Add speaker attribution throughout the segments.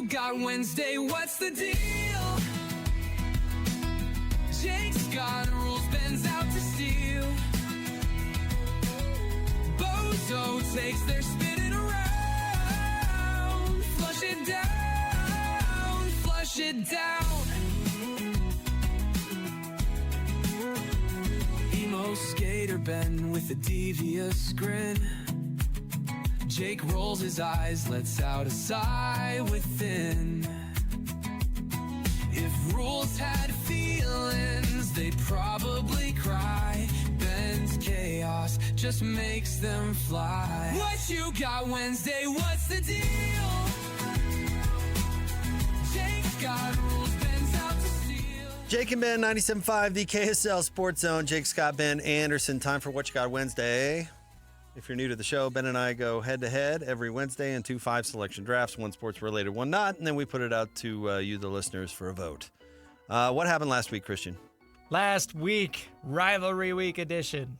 Speaker 1: you got Wednesday? What's the deal? Jake's got rules, Ben's out to steal. Bozo takes their spinning around. Flush it down, flush it down. Emo skater Ben with a devious grin. Jake rolls his eyes, lets out a sigh within. If rules had feelings, they'd probably cry. Ben's chaos just makes them fly. What you got Wednesday? What's the deal? Jake's got rules, Ben's out to steal.
Speaker 2: Jake and Ben, 97.5, the KSL Sports Zone. Jake, Scott, Ben Anderson. Time for What You Got Wednesday. If you're new to the show, Ben and I go head-to-head every Wednesday in 2 5-selection drafts, one sports-related, one not, and then we put it out to you, the listeners, for a vote. What happened last week, Christian?
Speaker 3: Last week, Rivalry Week edition.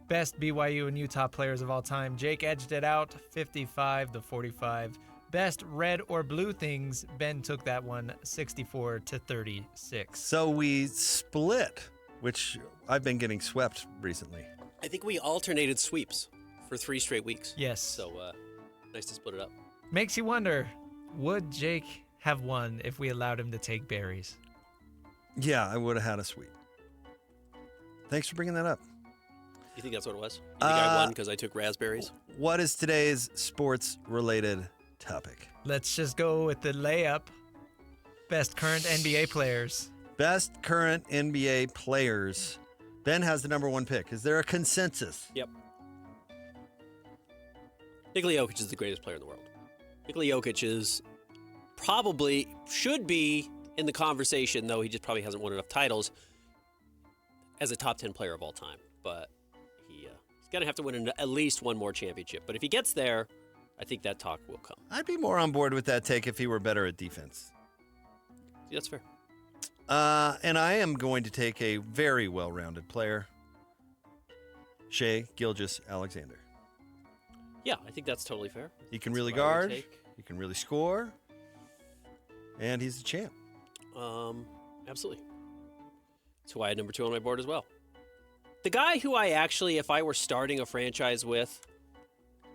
Speaker 3: Best BYU and Utah players of all time. Jake edged it out, 55-45. Best red or blue things, Ben took that one, 64-36.
Speaker 2: So we split, which I've been getting swept recently.
Speaker 4: I think we alternated sweeps for 3 straight weeks.
Speaker 3: Yes.
Speaker 4: So nice to split it up.
Speaker 3: Makes you wonder, would Jake have won if we allowed him to take berries?
Speaker 2: Yeah, I would have had a sweep. Thanks for bringing that up.
Speaker 4: You think that's what it was? You think I won because I took raspberries?
Speaker 2: What is today's sports-related topic?
Speaker 3: Let's just go with the layup. Best current NBA players.
Speaker 2: Best current NBA players. Ben has the number 1 pick. Is there a consensus?
Speaker 4: Yep. Nikola Jokic is the greatest player in the world. Nikola Jokic is should be in the conversation, though he just probably hasn't won enough titles, as a top 10 player of all time. But he's going to have to win at least one more championship. But if he gets there, I think that talk will come.
Speaker 2: I'd be more on board with that take if he were better at defense.
Speaker 4: See, that's fair.
Speaker 2: And I am going to take a very well-rounded player, Shai Gilgeous-Alexander.
Speaker 4: Yeah, I think that's totally fair.
Speaker 2: He can really guard, he can really score, and he's the champ.
Speaker 4: Absolutely. That's who I had number 2 on my board as well. The guy who I actually, if I were starting a franchise with,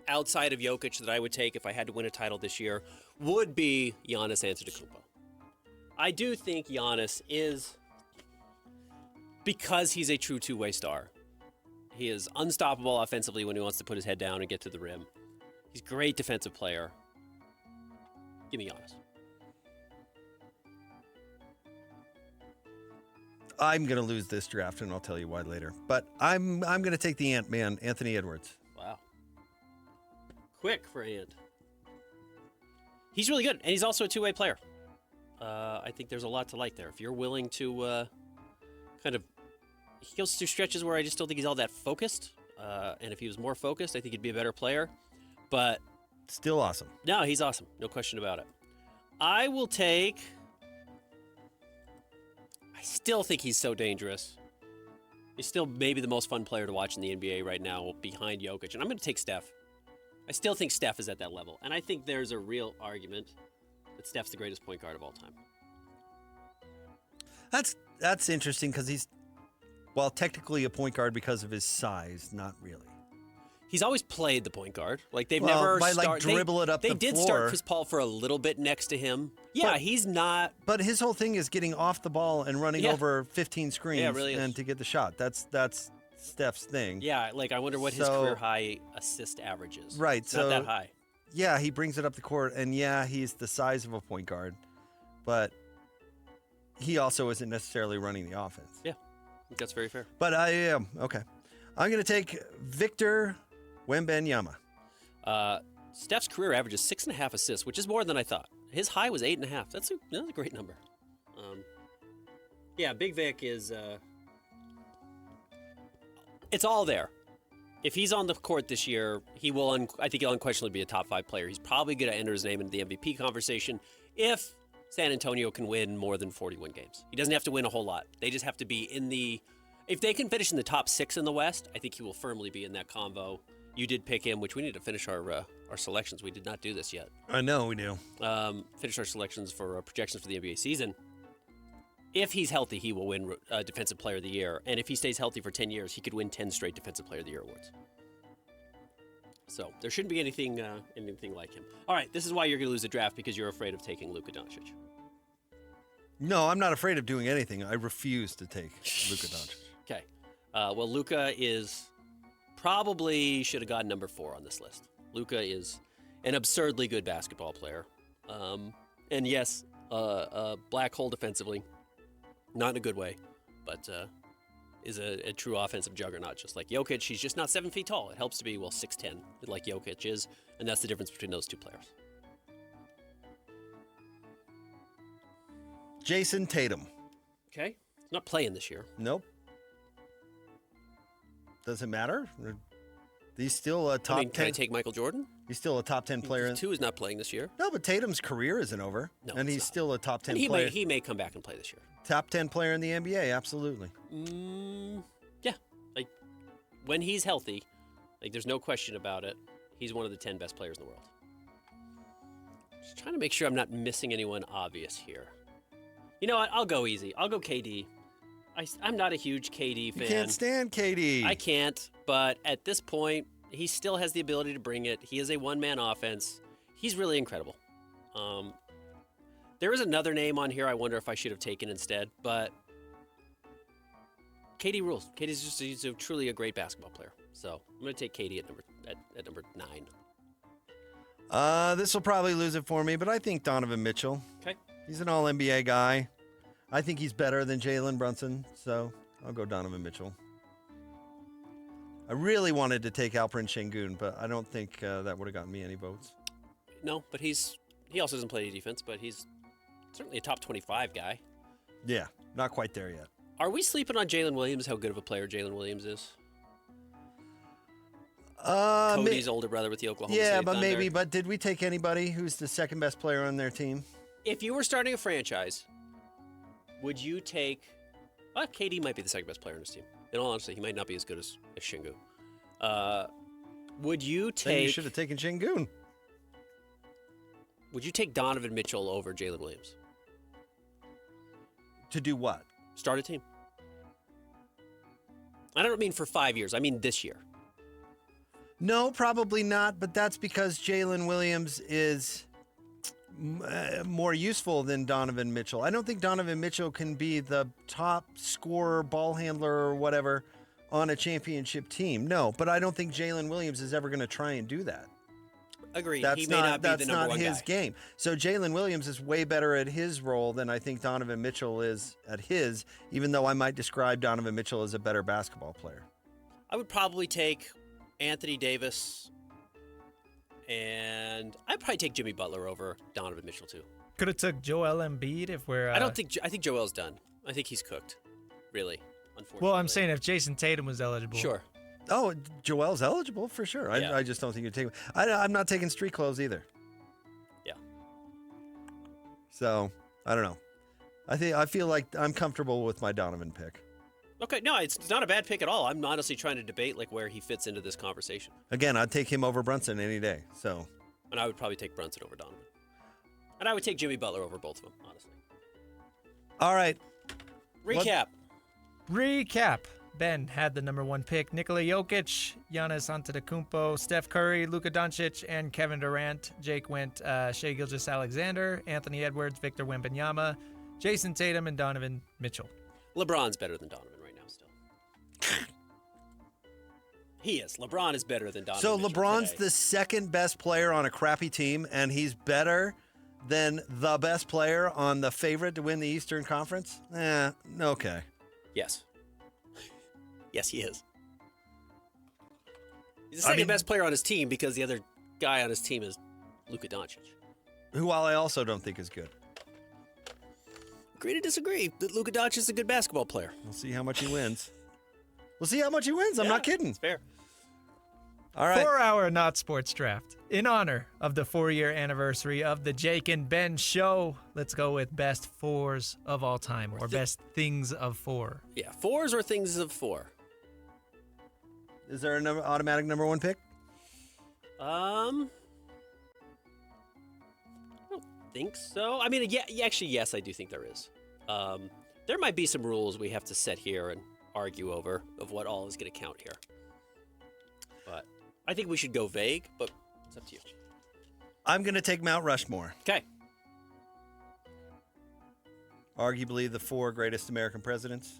Speaker 4: outside of Jokic, that I would take if I had to win a title this year, would be Giannis Antetokounmpo. I do think Giannis is, because he's a true two-way star. He is unstoppable offensively when he wants to put his head down and get to the rim. He's a great defensive player. Give me Giannis.
Speaker 2: I'm going to lose this draft, and I'll tell you why later. But I'm going to take the Ant-Man, Anthony Edwards.
Speaker 4: Wow. Quick for Ant. He's really good, and he's also a two-way player. I think there's a lot to like there. If you're willing to he goes through stretches where I just don't think he's all that focused. And if he was more focused, I think he'd be a better player. But
Speaker 2: still awesome.
Speaker 4: No, he's awesome. No question about it. I will take... I still think he's so dangerous. He's still maybe the most fun player to watch in the NBA right now behind Jokic. And I'm going to take Steph. I still think Steph is at that level. And I think there's a real argument that Steph's the greatest point guard of all time.
Speaker 2: That's interesting because he's, well, technically a point guard because of his size, not really.
Speaker 4: He's always played the point guard. Like they've
Speaker 2: well,
Speaker 4: never
Speaker 2: might like dribble it up the floor.
Speaker 4: They did start Chris Paul for a little bit next to him. Yeah, but he's not.
Speaker 2: But his whole thing is getting off the ball and running over 15 screens and to get the shot. That's Steph's thing.
Speaker 4: Yeah, like I wonder what his career high assist average is.
Speaker 2: Right,
Speaker 4: it's not that high.
Speaker 2: Yeah, he brings it up the court, and yeah, he's the size of a point guard, but he also isn't necessarily running the offense.
Speaker 4: Yeah, I think that's very fair.
Speaker 2: But I am okay. I'm going to take Victor Wembanyama.
Speaker 4: Steph's career average is 6.5 assists, which is more than I thought. His high was 8.5. That's a great number. Yeah, Big Vic is. It's all there. If he's on the court this year, he will. I think he'll unquestionably be a top 5 player. He's probably going to enter his name into the MVP conversation if San Antonio can win more than 41 games. He doesn't have to win a whole lot. They just have to be in the. If they can finish in the top 6 in the West, I think he will firmly be in that convo. You did pick him, which we need to finish our selections. We did not do this yet.
Speaker 2: I know we do.
Speaker 4: Finish our selections for projections for the NBA season. If he's healthy, he will win Defensive Player of the Year. And if he stays healthy for 10 years, he could win 10 straight Defensive Player of the Year awards. So there shouldn't be anything like him. All right, this is why you're going to lose the draft, because you're afraid of taking Luka Doncic.
Speaker 2: No, I'm not afraid of doing anything. I refuse to take Luka Doncic.
Speaker 4: Okay. Well, Luka is probably should have gotten number 4 on this list. Luka is an absurdly good basketball player. And yes, a black hole defensively. Not in a good way, but is a true offensive juggernaut, just like Jokic. He's just not 7 feet tall. It helps to be, 6'10", like Jokic is, and that's the difference between those two players.
Speaker 2: Jason Tatum.
Speaker 4: Okay. He's not playing this year.
Speaker 2: Nope. Doesn't matter. He's still a top 10.
Speaker 4: Can I take Michael Jordan?
Speaker 2: He's still a top 10 player.
Speaker 4: 2 is not playing this year.
Speaker 2: No, but Tatum's career isn't over.
Speaker 4: No,
Speaker 2: and
Speaker 4: it's
Speaker 2: he's
Speaker 4: not.
Speaker 2: still a top 10
Speaker 4: And
Speaker 2: player.
Speaker 4: he may come back and play this year.
Speaker 2: Top 10 player in the NBA, absolutely.
Speaker 4: Yeah. Like, when he's healthy, there's no question about it. He's one of the 10 best players in the world. Just trying to make sure I'm not missing anyone obvious here. You know what? I'll go easy. I'll go KD. I'm not a huge KD fan.
Speaker 2: You can't stand KD.
Speaker 4: I can't, but at this point, he still has the ability to bring it. He is a one-man offense. He's really incredible. There is another name on here I wonder if I should have taken instead, but KD rules. KD's he's truly a great basketball player. So I'm going to take KD at number 9.
Speaker 2: This will probably lose it for me, but I think Donovan Mitchell.
Speaker 4: Okay.
Speaker 2: He's an all-NBA guy. I think he's better than Jalen Brunson, so I'll go Donovan Mitchell. I really wanted to take Alperen Şengün, but I don't think that would have gotten me any votes.
Speaker 4: No, but he also doesn't play any defense, but he's certainly a top 25 guy.
Speaker 2: Yeah, not quite there yet.
Speaker 4: Are we sleeping on Jalen Williams, how good of a player Jalen Williams is? Cody's older brother with the Oklahoma State
Speaker 2: Yeah, but
Speaker 4: Thunder.
Speaker 2: maybe. But did we take anybody who's the second best player on their team?
Speaker 4: If you were starting a franchise, would you take... KD might be the second best player on his team. In all honesty, he might not be as good as Şengün. Would you take...
Speaker 2: Then you should have taken Şengün.
Speaker 4: Would you take Donovan Mitchell over Jalen Williams?
Speaker 2: To do what?
Speaker 4: Start a team. I don't mean for 5 years. I mean this year.
Speaker 2: No, probably not, but that's because Jalen Williams is more useful than Donovan Mitchell. I don't think Donovan Mitchell can be the top scorer, ball handler, or whatever on a championship team. No, but I don't think Jalen Williams is ever going to try and do that.
Speaker 4: Agreed.
Speaker 2: That's
Speaker 4: he may not be the number
Speaker 2: not
Speaker 4: one
Speaker 2: his
Speaker 4: guy.
Speaker 2: game. So Jalen Williams is way better at his role than I think Donovan Mitchell is at his, even though I might describe Donovan Mitchell as a better basketball player.
Speaker 4: I would probably take Anthony Davis, and I'd probably take Jimmy Butler over Donovan Mitchell too.
Speaker 3: Could have took Joel Embiid if we're.
Speaker 4: I think Joel's done. I think he's cooked. Really, unfortunately.
Speaker 3: Well, I'm saying if Jason Tatum was eligible.
Speaker 4: Sure.
Speaker 2: Oh, Joel's eligible for sure.
Speaker 4: Yeah.
Speaker 2: I just don't think you're taking. I'm not taking street clothes either.
Speaker 4: Yeah.
Speaker 2: So I don't know. I feel like I'm comfortable with my Donovan pick.
Speaker 4: Okay, no, it's not a bad pick at all. I'm honestly trying to debate where he fits into this conversation.
Speaker 2: Again, I'd take him over Brunson any day. So.
Speaker 4: And I would probably take Brunson over Donovan. And I would take Jimmy Butler over both of them, honestly.
Speaker 2: All right.
Speaker 4: Recap.
Speaker 3: Ben had the number 1 pick. Nikola Jokic, Giannis Antetokounmpo, Steph Curry, Luka Doncic, and Kevin Durant. Jake went Shai Gilgeous-Alexander, Anthony Edwards, Victor Wembanyama, Jason Tatum, and Donovan Mitchell.
Speaker 4: LeBron's better than Donovan right now still. He is. LeBron is better than Donovan
Speaker 2: So
Speaker 4: Mitchell
Speaker 2: LeBron's
Speaker 4: today.
Speaker 2: the second best player on a crappy team, and he's better than the best player on the favorite to win the Eastern Conference? Okay.
Speaker 4: Yes. Yes, he is. He's the second best player on his team because the other guy on his team is Luka Doncic.
Speaker 2: Who I also don't think is good.
Speaker 4: Agree to disagree. That Luka Doncic is a good basketball player.
Speaker 2: We'll see how much he wins. I'm not kidding.
Speaker 4: It's fair.
Speaker 2: All right.
Speaker 3: 4-hour Not Sports Draft. In honor of the 4-year anniversary of the Jake and Ben show, let's go with best fours of all time, or best things of 4.
Speaker 4: Yeah, fours or things of 4.
Speaker 2: Is there an automatic number 1 pick?
Speaker 4: I don't think so. I mean, yeah, actually, yes, I do think there is. There might be some rules we have to set here and argue over of what all is going to count here. But I think we should go vague, but it's up to you.
Speaker 2: I'm going to take Mount Rushmore.
Speaker 4: Okay.
Speaker 2: Arguably the 4 greatest American presidents.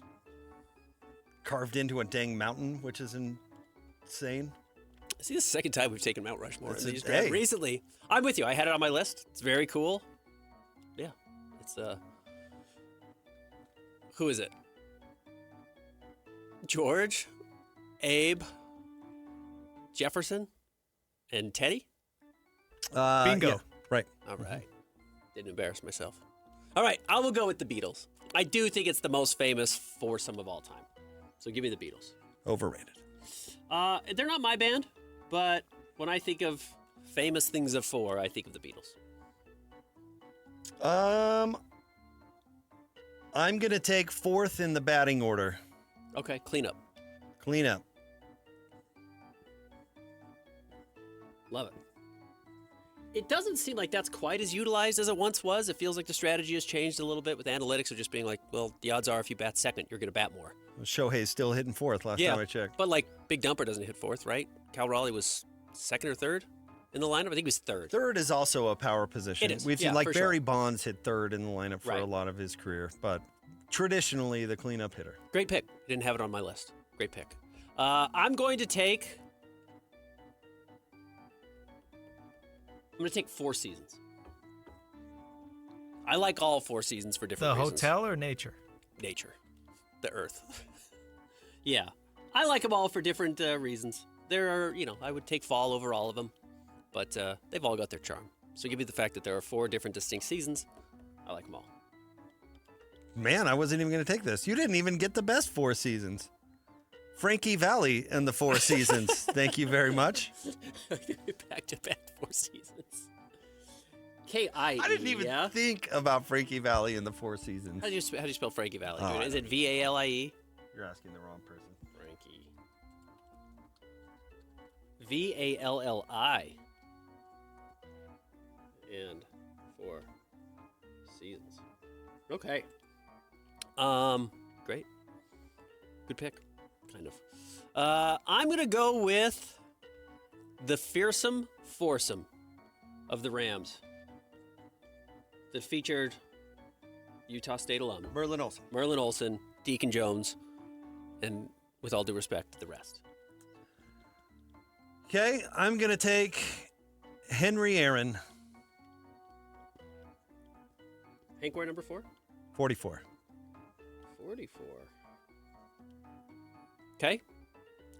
Speaker 2: Carved into a dang mountain, which is insane.
Speaker 4: See, this is the second time we've taken Mount Rushmore.
Speaker 2: Hey.
Speaker 4: Recently. I'm with you. I had it on my list. It's very cool. Yeah. It's, who is it? George, Abe, Jefferson, and Teddy?
Speaker 3: Bingo.
Speaker 2: Yeah, right.
Speaker 4: All right. Didn't embarrass myself. All right. I will go with the Beatles. I do think it's the most famous foursome of all time. So give me the Beatles.
Speaker 2: Overrated.
Speaker 4: They're not my band, but when I think of famous things of 4, I think of the Beatles.
Speaker 2: I'm going to take 4th in the batting order.
Speaker 4: Okay, cleanup.
Speaker 2: Cleanup.
Speaker 4: Love it. It doesn't seem like that's quite as utilized as it once was. It feels like the strategy has changed a little bit with analytics of just being like, well, the odds are if you bat second, you're going to bat more.
Speaker 2: Shohei's still hitting 4th last time I checked.
Speaker 4: But like Big Dumper doesn't hit 4th, right? Cal Raleigh was 2nd or 3rd in the lineup. I think he was 3rd.
Speaker 2: 3rd is also a power position.
Speaker 4: It is.
Speaker 2: We've seen
Speaker 4: Yeah,
Speaker 2: like
Speaker 4: for
Speaker 2: Barry
Speaker 4: sure.
Speaker 2: Bonds hit 3rd in the lineup for
Speaker 4: Right.
Speaker 2: a lot of his career, but traditionally the cleanup hitter.
Speaker 4: Great pick. Didn't have it on my list. Great pick. I'm going to take 4 seasons. I like all 4 seasons for different
Speaker 3: The
Speaker 4: reasons.
Speaker 3: hotel or nature?
Speaker 4: Nature. The earth. Yeah. I like them all for different reasons. There are, I would take fall over all of them, but they've all got their charm. So give me the fact that there are 4 different distinct seasons. I like them all.
Speaker 2: Man, I wasn't even going to take this. You didn't even get the best 4 seasons. Frankie Valli and the 4 seasons. Thank you very much.
Speaker 4: Back-to-back 4 seasons. K-I-E,
Speaker 2: I didn't even think about Frankie Valli in the 4 seasons.
Speaker 4: How do you spell Frankie Valli?
Speaker 2: Oh,
Speaker 4: Is it V-A-L-I-E?
Speaker 2: You're asking the wrong person.
Speaker 4: Frankie. V-A-L-L-I. And 4 seasons. Okay. Great. Good pick. Kind of. I'm going to go with the fearsome foursome of the Rams that featured Utah State alum
Speaker 2: Merlin Olsen.
Speaker 4: Merlin Olsen, Deacon Jones, and with all due respect, the rest.
Speaker 2: Okay, I'm going to take Henry Aaron,
Speaker 4: Hank Ware, number 4?
Speaker 2: 44.
Speaker 4: 44. Okay.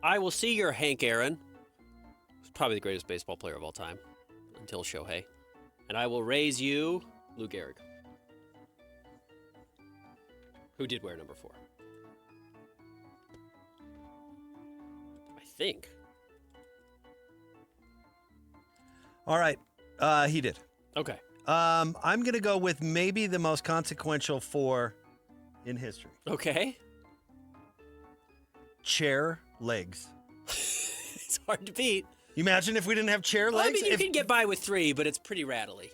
Speaker 4: I will see your Hank Aaron, who's probably the greatest baseball player of all time, until Shohei. And I will raise you Lou Gehrig, who did wear number 4. I think.
Speaker 2: All right, he did.
Speaker 4: Okay.
Speaker 2: I'm going to go with maybe the most consequential 4 in history.
Speaker 4: Okay.
Speaker 2: Chair legs.
Speaker 4: It's hard to beat.
Speaker 2: You imagine if we didn't have chair
Speaker 4: Well, I
Speaker 2: legs?
Speaker 4: mean, you can get by with 3, but it's pretty rattly.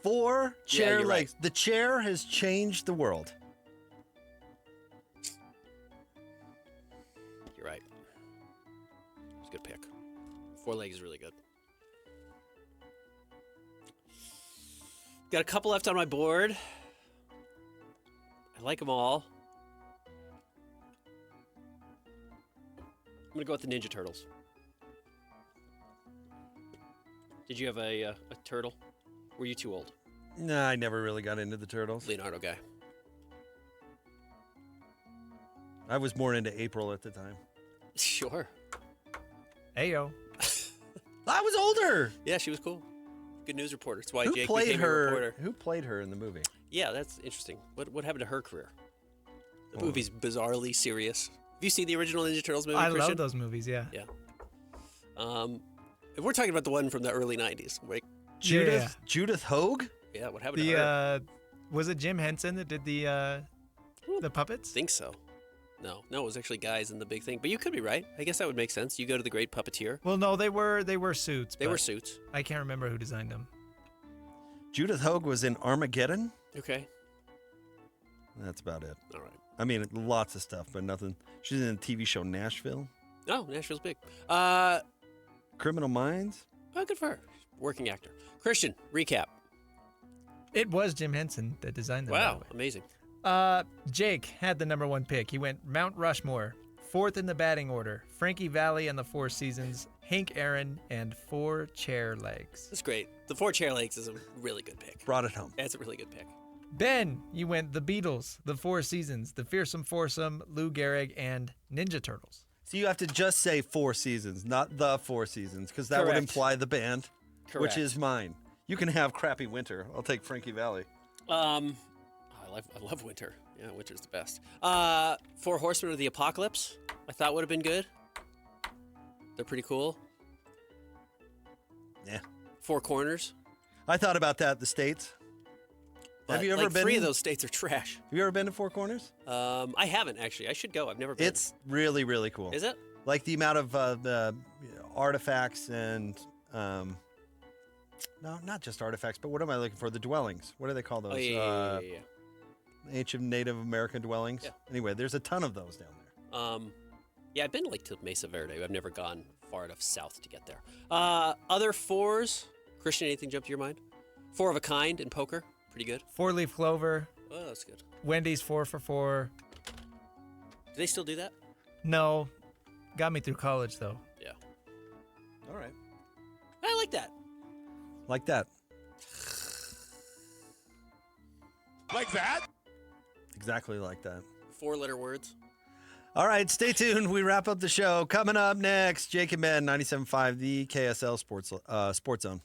Speaker 2: 4 chair
Speaker 4: you're right.
Speaker 2: legs. The chair has changed the world.
Speaker 4: You're right. It's a good pick. 4 legs is really good. Got a couple left on my board. I like them all. I'm going to go with the Ninja Turtles. Did you have a turtle? Were you too old?
Speaker 2: Nah, I never really got into the Turtles.
Speaker 4: Leonardo guy.
Speaker 2: I was more into April at the time.
Speaker 4: Sure.
Speaker 3: Ayo.
Speaker 2: I was older.
Speaker 4: Yeah, she was cool. Good news reporter. That's why
Speaker 2: Who
Speaker 4: Jake
Speaker 2: played
Speaker 4: became a
Speaker 2: her?
Speaker 4: reporter.
Speaker 2: Who played her in the movie?
Speaker 4: Yeah, that's interesting. What happened to her career? The movie's bizarrely serious. Have you seen the original Ninja Turtles movie,
Speaker 3: I
Speaker 4: Christian?
Speaker 3: love those movies, yeah.
Speaker 4: Yeah. If we're talking about the one from the early 90s, right?
Speaker 2: Judith Hogue?
Speaker 4: Yeah, what happened to her?
Speaker 3: Was it Jim Henson that did the puppets?
Speaker 4: I think so. No, it was actually guys in the big thing. But you could be right. I guess that would make sense. You go to the Great Puppeteer.
Speaker 3: Well, no, they were suits.
Speaker 4: They were
Speaker 3: but
Speaker 4: suits.
Speaker 3: I can't remember who designed them.
Speaker 2: Judith Hoag was in Armageddon.
Speaker 4: Okay.
Speaker 2: That's about it.
Speaker 4: All right.
Speaker 2: I mean, lots of stuff, but nothing. She's in the TV show Nashville.
Speaker 4: Oh, Nashville's big.
Speaker 2: Criminal Minds.
Speaker 4: Oh, good for her. Working actor. Christian, recap.
Speaker 3: It was Jim Henson that designed them. by the
Speaker 4: Wow,
Speaker 3: way.
Speaker 4: amazing.
Speaker 3: Jake had the number 1 pick. He went Mount Rushmore, 4th in the batting order, Frankie Valli and the Four Seasons, Hank Aaron, and 4 Chair Legs.
Speaker 4: That's great. The 4 Chair Legs is a really good pick.
Speaker 2: Brought it home.
Speaker 4: That's a really good pick.
Speaker 3: Ben, you went the Beatles, the Four Seasons, the Fearsome Foursome, Lou Gehrig, and Ninja Turtles.
Speaker 2: So you have to just say Four Seasons, not the Four Seasons, because that would
Speaker 4: Correct.
Speaker 2: imply the band,
Speaker 4: Correct.
Speaker 2: which is mine. You can have Crappy Winter. I'll take Frankie Valli.
Speaker 4: I love Winter. Yeah, Winter's the best. 4 Horsemen of the Apocalypse, I thought would have been good. They're pretty cool.
Speaker 2: Yeah.
Speaker 4: 4 Corners.
Speaker 2: I thought about that. The States. Have
Speaker 4: But,
Speaker 2: you ever
Speaker 4: like,
Speaker 2: been?
Speaker 4: 3 of those states are trash.
Speaker 2: Have you ever been to Four Corners?
Speaker 4: I haven't actually. I should go. I've never been.
Speaker 2: It's really, really cool.
Speaker 4: Is it?
Speaker 2: Like the amount of the artifacts and no, not just artifacts, but what am I looking for? The dwellings. What do they call those?
Speaker 4: Oh yeah.
Speaker 2: Ancient Native American dwellings.
Speaker 4: Yeah.
Speaker 2: Anyway, there's a ton of those down there.
Speaker 4: Yeah, I've been like to Mesa Verde. I've never gone far enough south to get there. Other 4s. Christian, anything jump to your mind? 4 of a Kind in poker. Pretty good.
Speaker 3: 4-leaf clover,
Speaker 4: Oh, that's good.
Speaker 3: Wendy's 4 for 4.
Speaker 4: Do they still do that?
Speaker 3: No, got me through college though.
Speaker 4: Yeah.
Speaker 2: All right.
Speaker 4: I like that.
Speaker 2: Like that.
Speaker 5: Like that?
Speaker 2: Exactly like that.
Speaker 4: 4-letter words.
Speaker 2: All right, stay tuned. We wrap up the show. Coming up next, Jake and Ben, 97.5, the KSL Sports Zone.